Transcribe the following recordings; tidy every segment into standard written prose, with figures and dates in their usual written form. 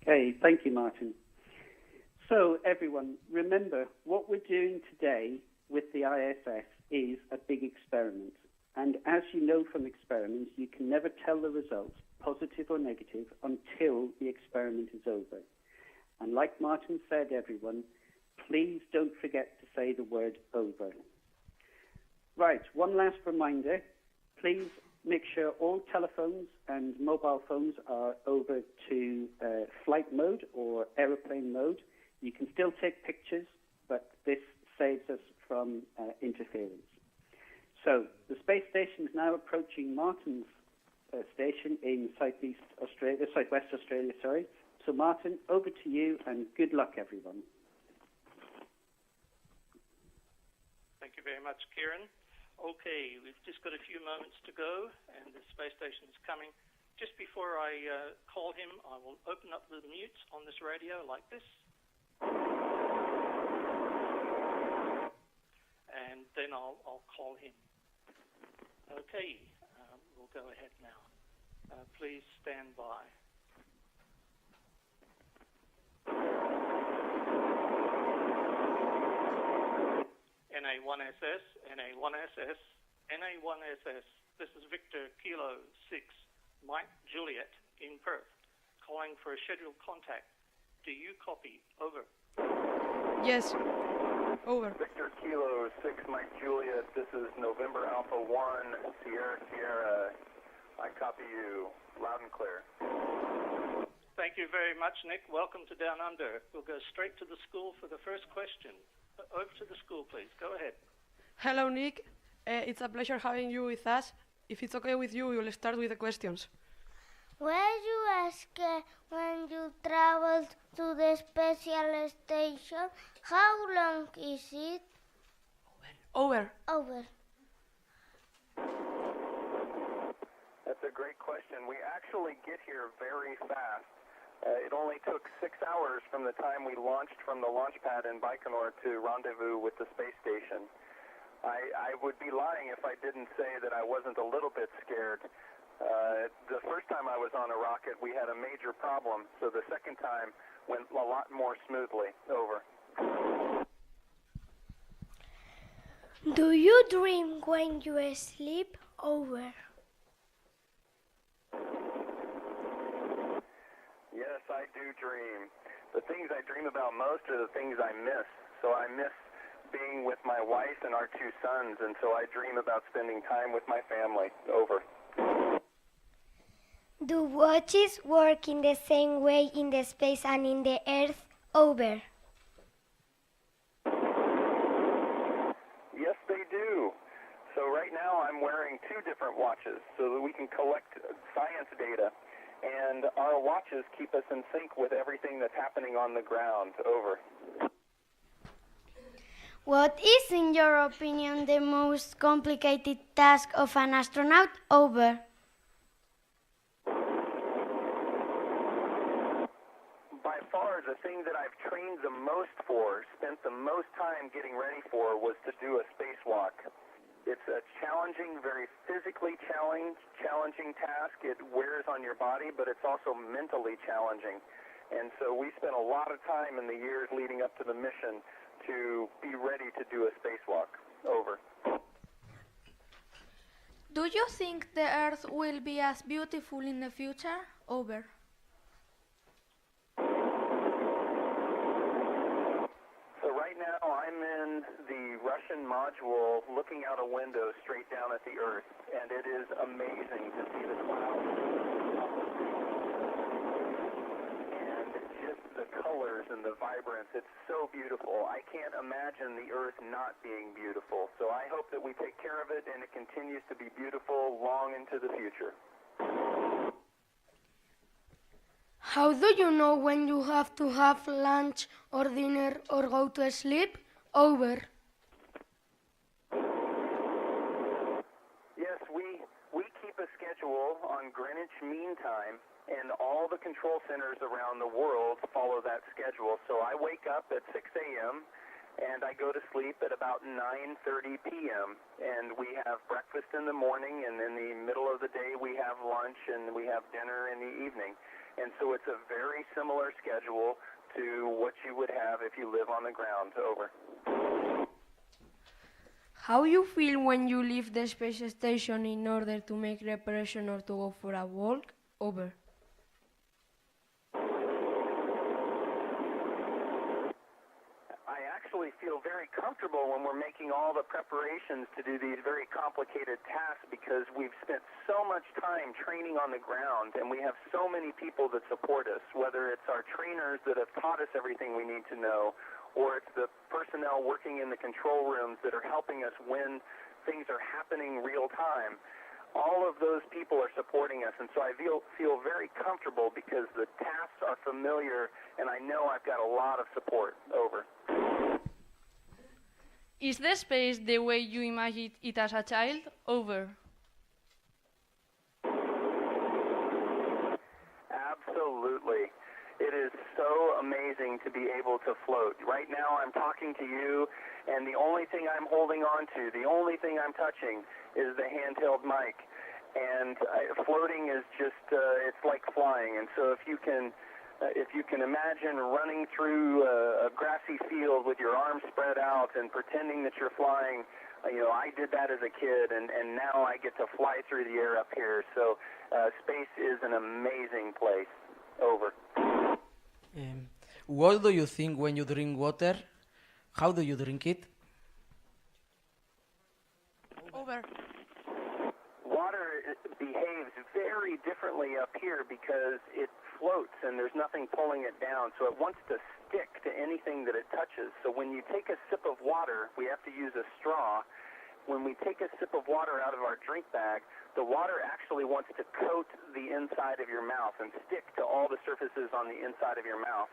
Okay, thank you, Martin. So, everyone, remember what we're doing today with the ISS is a big experiment. And as you know from experiments, you can never tell the results, positive or negative, until the experiment is over. And like Martin said, everyone, please don't forget to say the word over. Right, one last reminder. Please make sure all telephones and mobile phones are over to flight mode or aeroplane mode. You can still take pictures, but this saves us from interference. So the space station is now approaching Martin's station in Southwest Australia. So Martin, over to you, and good luck, everyone. Thank you very much, Kieran. Okay, we've just got a few moments to go, and the space station is coming. Just before I call him, I will open up the mutes on this radio like this. And then I'll call him. Okay, we'll go ahead now. Please stand by. NA1SS, NA1SS, NA1SS. This is Victor Kilo 6, Mike Juliet in Perth, calling for a scheduled contact. Do you copy? Over. Yes. Over. Victor Kilo 6, Mike Juliet. This is November Alpha 1, Sierra Sierra. I copy you loud and clear. Thank you very much, Nick. Welcome to Down Under. We'll go straight to the school for the first question. Over to the school, please. Go ahead. Hello, Nick. It's a pleasure having you with us. If it's okay with you, we will start with the questions. Were you asked when you traveled to the special station, how long is it? Over. That's a great question. We actually get here very fast. It only took 6 hours from the time we launched from the launch pad in Baikonur to rendezvous with the space station. I would be lying if I didn't say that I wasn't a little bit scared. The first time I was on a rocket, we had a major problem, so the second time went a lot more smoothly. Over. Do you dream when you sleep? Over. Yes, I do dream. The things I dream about most are the things I miss. So I miss being with my wife and our 2 sons, and so I dream about spending time with my family. Over. Do watches work in the same way in the space and in the Earth? Over. Yes, they do. So right now I'm wearing 2 different watches so that we can collect science data. And our watches keep us in sync with everything that's happening on the ground. Over. What is, in your opinion, the most complicated task of an astronaut? Over. By far, the thing that I've trained the most for, spent the most time getting ready for, was to do a spacewalk. It's a challenging, very physically challenging task. It wears on your body, but it's also mentally challenging. And so we spent a lot of time in the years leading up to the mission to be ready to do a spacewalk. Over. Do you think the Earth will be as beautiful in the future? Over. So right now I'm in the Russian module looking out a window straight down at the Earth, and it is amazing to see the clouds and just the colors and the vibrance. It's so beautiful. I can't imagine the Earth not being beautiful. So I hope that we take care of it and it continues to be beautiful long into the future. How do you know when you have to have lunch or dinner or go to sleep? Over. Yes, we keep a schedule on Greenwich Mean Time, and all the control centers around the world follow that schedule. So I wake up at 6 a.m. and I go to sleep at about 9:30 p.m. And we have breakfast in the morning, and in the middle of the day we have lunch, and we have dinner in the evening. And so it's a very similar schedule to what you would have if you live on the ground. Over. How you feel when you leave the space station in order to make reparation or to go for a walk? Over. I actually feel very comfortable when we're making all the preparations to do these very complicated tasks because we've spent so much time training on the ground and we have so many people that support us, whether it's our trainers that have taught us everything we need to know, or it's the personnel working in the control rooms that are helping us when things are happening real time. All of those people are supporting us, and so I feel very comfortable because the tasks are familiar and I know I've got a lot of support. Over. Is the space the way you imagined it as a child? Over. Absolutely. It is so amazing to be able to float. Right now I'm talking to you, and the only thing I'm holding on to, the only thing I'm touching is the handheld mic. And floating is just, it's like flying. And so if you can imagine running through a grassy field with your arms spread out and pretending that you're flying, I did that as a kid, and now I get to fly through the air up here. So space is an amazing place. Over. What do you think when you drink water? How do you drink it? Over. Water behaves very differently up here because it floats and there's nothing pulling it down, so it wants to stick to anything that it touches. So when you take a sip of water, we have to use a straw. When we take a sip of water out of our drink bag, the water actually wants to coat the inside of your mouth and stick to all the surfaces on the inside of your mouth.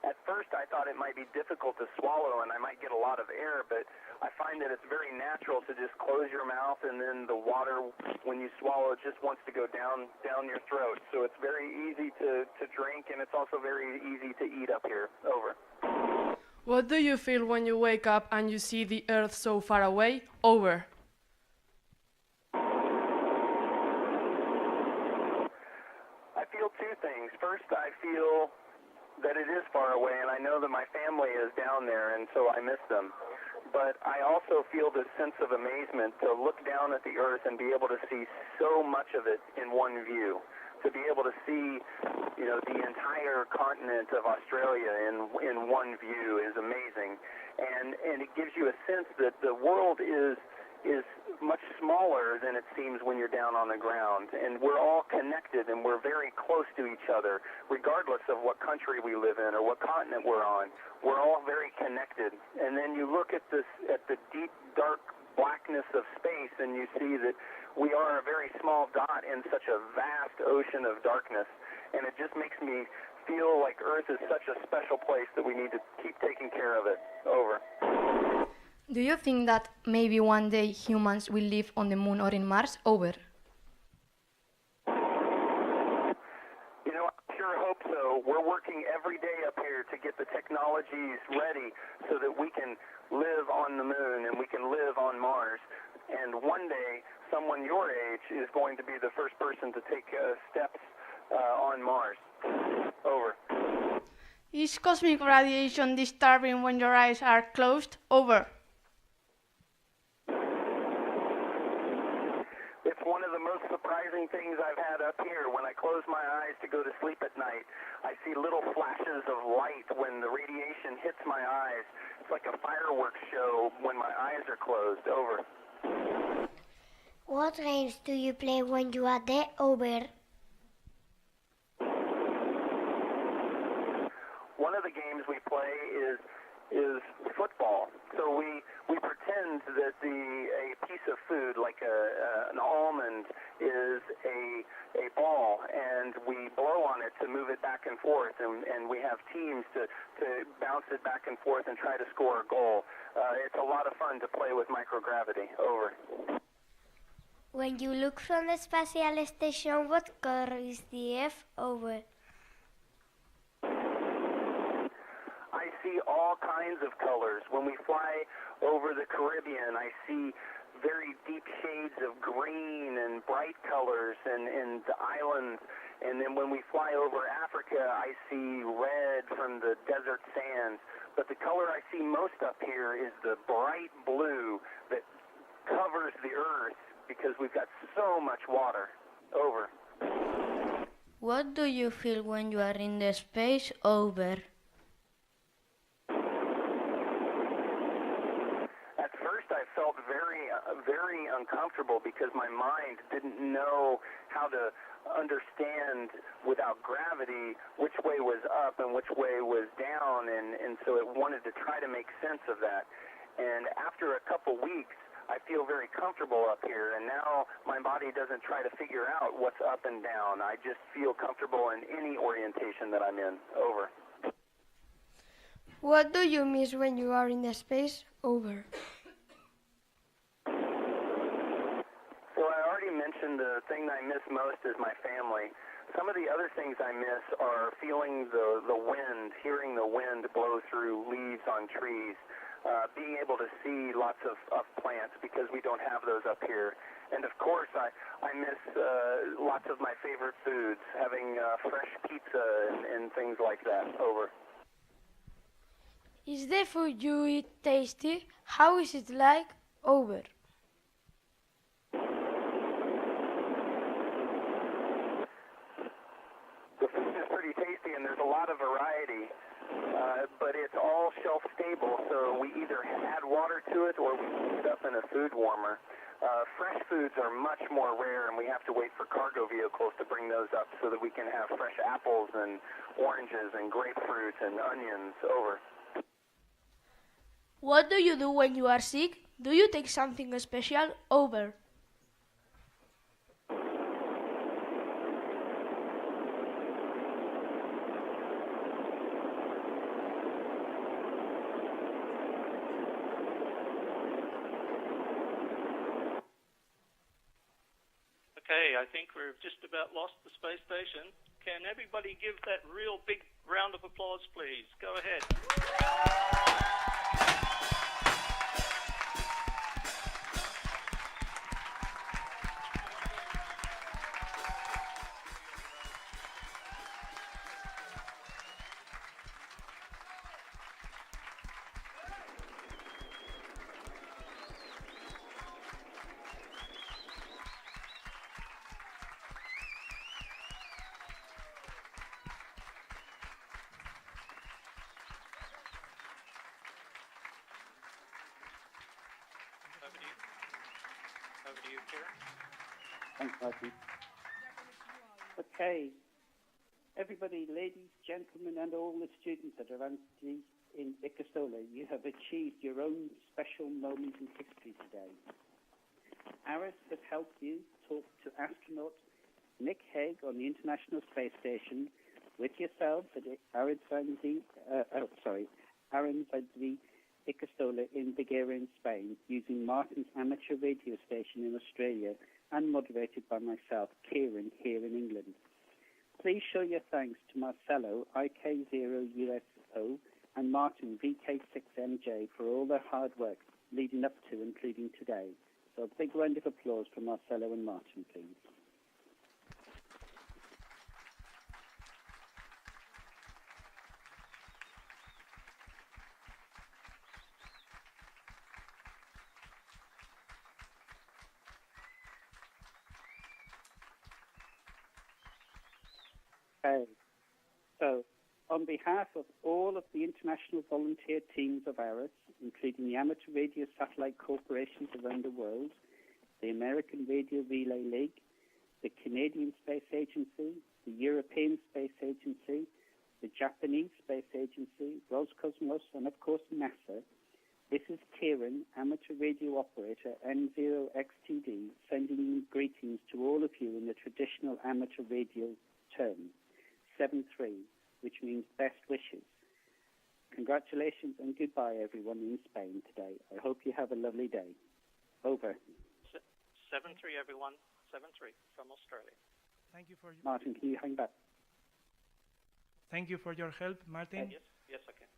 At first, I thought it might be difficult to swallow and I might get a lot of air, but I find that it's very natural to just close your mouth and then the water, when you swallow, it just wants to go down your throat. So it's very easy to drink, and it's also very easy to eat up here. Over. What do you feel when you wake up and you see the Earth so far away? Over. I feel two things. First, I feel that it is far away, and I know that my family is down there, and so I miss them. But I also feel this sense of amazement to look down at the Earth and be able to see so much of it in one view. To be able to see, the entire continent of Australia in one view is amazing, and it gives you a sense that the world is much smaller than it seems when you're down on the ground, and we're all connected and we're very close to each other, regardless of what country we live in or what continent we're on. We're all very connected, and then you look at the deep, dark blackness of space, and you see that we are a very small dot in such a vast ocean of darkness, and it just makes me feel like Earth is such a special place that we need to keep taking care of it. Over. Do you think that maybe one day humans will live on the moon or in Mars? Over. I sure hope so. We're working every day up here to get the technologies ready so that we can live on the moon and we can live on Mars. And one day, someone your age is going to be the first person to take steps on Mars. Over. Is cosmic radiation disturbing when your eyes are closed? Over. It's one of the most surprising things I've had up here. When I close my eyes to go to sleep at night, I see little flashes of light when the radiation hits my eyes. It's like a fireworks show when my eyes are closed. Over. What games do you play when you are there? Over. One of the games we play is football. So we pretend that a piece of food, like an almond, is a ball, and we blow on it to move it back and forth, and we have teams to bounce it back and forth and try to score a goal. It's a lot of fun to play with microgravity. Over. When you look from the Spatial Station, what color is the F? Over. I see all kinds of colors. When we fly over the Caribbean, I see very deep shades of green and bright colors and the islands. And then when we fly over Africa, I see red from the desert sands. But the color I see most up here is the bright blue that covers the earth because we've got so much water. Over. What do you feel when you are in the space? Over. At first I felt very uncomfortable because my mind didn't know how to understand without gravity which way was up and which way was down, and so it wanted to try to make sense of that. And after a couple weeks, I feel very comfortable up here, and now my body doesn't try to figure out what's up and down. I just feel comfortable in any orientation that I'm in. Over. What do you miss when you are in the space? Over. So I already mentioned the thing I miss most is my family. Some of the other things I miss are feeling the wind, hearing the wind blow through leaves on trees, being able to see lots of plants because we don't have those up here. And of course, I miss lots of my favorite foods, having fresh pizza and things like that. Over. Is the food you eat tasty? How is it like? Over. The food is pretty tasty and there's a lot of variety, but it's all shelf stable, so we either add water to it or we heat it up in a food warmer. Fresh foods are much more rare, and we have to wait for cargo vehicles to bring those up so that we can have fresh apples and oranges and grapefruits and onions. Over. What do you do when you are sick? Do you take something special? Over. Okay, I think we've just about lost the space station. Can everybody give that real big round of applause, please? Go ahead. Over to you, Kieran. Thanks, Martin. Okay, everybody, ladies, gentlemen, and all the students at Aranzadi Ikastola, you have achieved your own special moment in history today. ARISS has helped you talk to astronaut Nick Hague on the International Space Station with yourselves at Aranzadi Ikastola in Beguera in Spain, using Martin's amateur radio station in Australia and moderated by myself, Kieran, here in England. Please show your thanks to Marcelo, IK0USO, and Martin, VK6MJ, for all their hard work leading up to and including today. So a big round of applause for Marcelo and Martin, please. Okay. So, on behalf of all of the international volunteer teams of ARISS, including the Amateur Radio Satellite Corporations around the world, the American Radio Relay League, the Canadian Space Agency, the European Space Agency, the Japanese Space Agency, Roscosmos, and of course NASA, this is Kieran, Amateur Radio Operator N0XTD, sending you greetings to all of you in the traditional amateur radio term. 7-3, which means best wishes. Congratulations and goodbye, everyone in Spain today. I hope you have a lovely day. Over. 7-3, everyone. 7-3 from Australia. Thank you for your Martin, can you hang back? Thank you for your help, Martin. Yes, I can.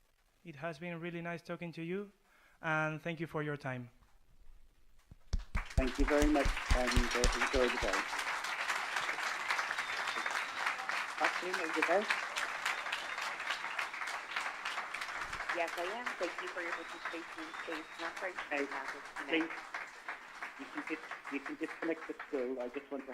It has been really nice talking to you, and thank you for your time. Thank you very much, and enjoy the day. Kathleen, are you there? Yes, I am. Thank you for your participation in today's conference. Please, you can disconnect the still. I just want to